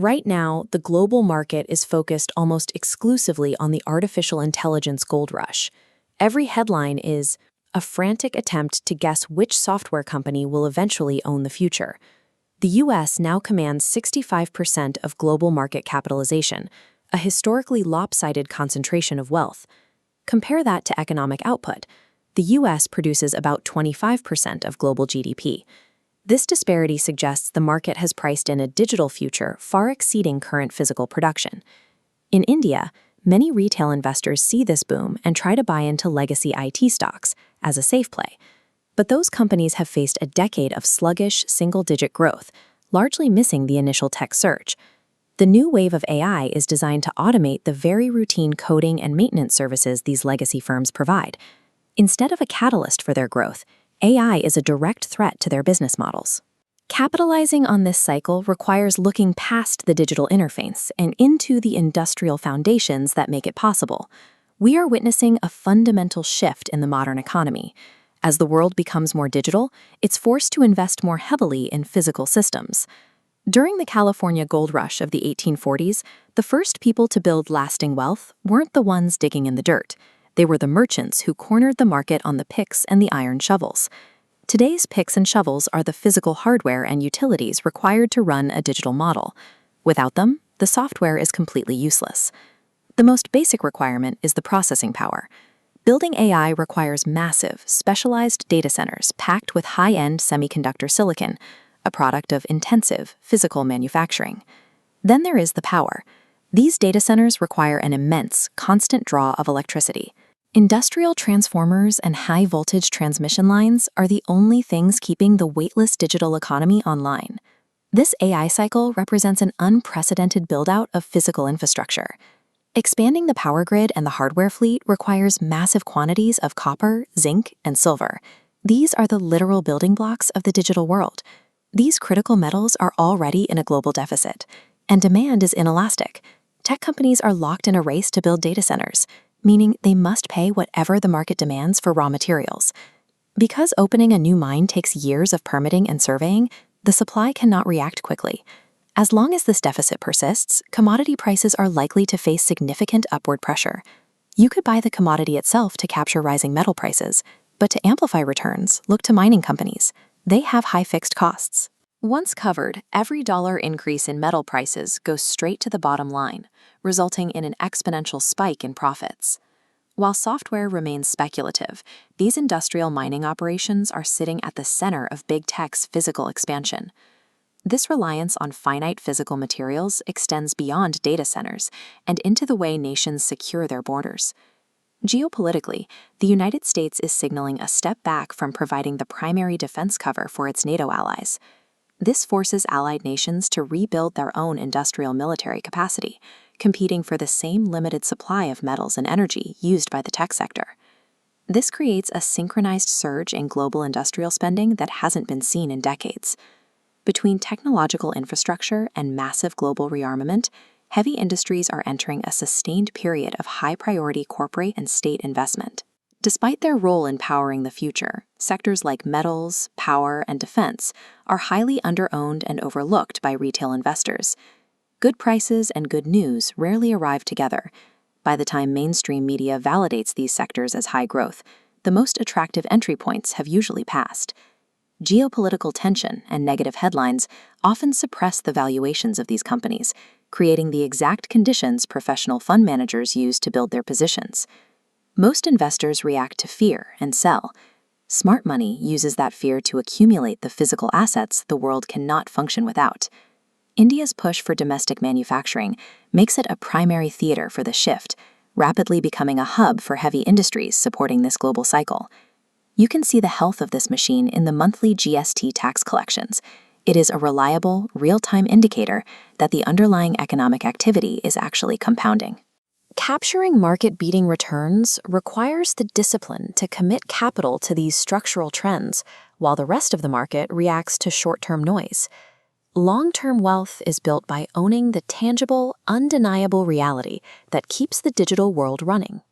Right now, the global market is focused almost exclusively on the artificial intelligence gold rush. Every headline is a frantic attempt to guess which software company will eventually own the future. The US now commands 65% of global market capitalization, a historically lopsided concentration of wealth. Compare that to economic output. The US produces about 25% of global GDP. This disparity suggests the market has priced in a digital future far exceeding current physical production. In India, many retail investors see this boom and try to buy into legacy IT stocks as a safe play. But those companies have faced a decade of sluggish, single-digit growth, largely missing the initial tech surge. The new wave of AI is designed to automate the very routine coding and maintenance services these legacy firms provide. Instead of a catalyst for their growth, AI is a direct threat to their business models. Capitalizing on this cycle requires looking past the digital interface and into the industrial foundations that make it possible. We are witnessing a fundamental shift in the modern economy. As the world becomes more digital, it's forced to invest more heavily in physical systems. During the California gold rush of the 1840s, the first people to build lasting wealth weren't the ones digging in the dirt. They were the merchants who cornered the market on the picks and the iron shovels. Today's picks and shovels are the physical hardware and utilities required to run a digital model. Without them, the software is completely useless. The most basic requirement is the processing power. Building AI requires massive, specialized data centers packed with high-end semiconductor silicon, a product of intensive physical manufacturing. Then there is the power. These data centers require an immense, constant draw of electricity. Industrial transformers and high-voltage transmission lines are the only things keeping the weightless digital economy online. This AI cycle represents an unprecedented build-out of physical infrastructure. Expanding the power grid and the hardware fleet requires massive quantities of copper, zinc, and silver. These are the literal building blocks of the digital world. These critical metals are already in a global deficit, and demand is inelastic. Tech companies are locked in a race to build data centers, meaning they must pay whatever the market demands for raw materials. Because opening a new mine takes years of permitting and surveying, the supply cannot react quickly. As long as this deficit persists, commodity prices are likely to face significant upward pressure. You could buy the commodity itself to capture rising metal prices, but to amplify returns, look to mining companies. They have high fixed costs. Once covered, every dollar increase in metal prices goes straight to the bottom line, resulting in an exponential spike in profits. While software remains speculative, these industrial mining operations are sitting at the center of big tech's physical expansion. This reliance on finite physical materials extends beyond data centers and into the way nations secure their borders. Geopolitically, the United States is signaling a step back from providing the primary defense cover for its NATO allies. This forces allied nations to rebuild their own industrial military capacity, competing for the same limited supply of metals and energy used by the tech sector. This creates a synchronized surge in global industrial spending that hasn't been seen in decades. Between technological infrastructure and massive global rearmament, heavy industries are entering a sustained period of high-priority corporate and state investment. Despite their role in powering the future, sectors like metals, power, and defense are highly under-owned and overlooked by retail investors. Good prices and good news rarely arrive together. By the time mainstream media validates these sectors as high growth, the most attractive entry points have usually passed. Geopolitical tension and negative headlines often suppress the valuations of these companies, creating the exact conditions professional fund managers use to build their positions. Most investors react to fear and sell. Smart money uses that fear to accumulate the physical assets the world cannot function without. India's push for domestic manufacturing makes it a primary theater for the shift, rapidly becoming a hub for heavy industries supporting this global cycle. You can see the health of this machine in the monthly GST tax collections. It is a reliable, real-time indicator that the underlying economic activity is actually compounding. Capturing market-beating returns requires the discipline to commit capital to these structural trends, while the rest of the market reacts to short-term noise. Long-term wealth is built by owning the tangible, undeniable reality that keeps the digital world running.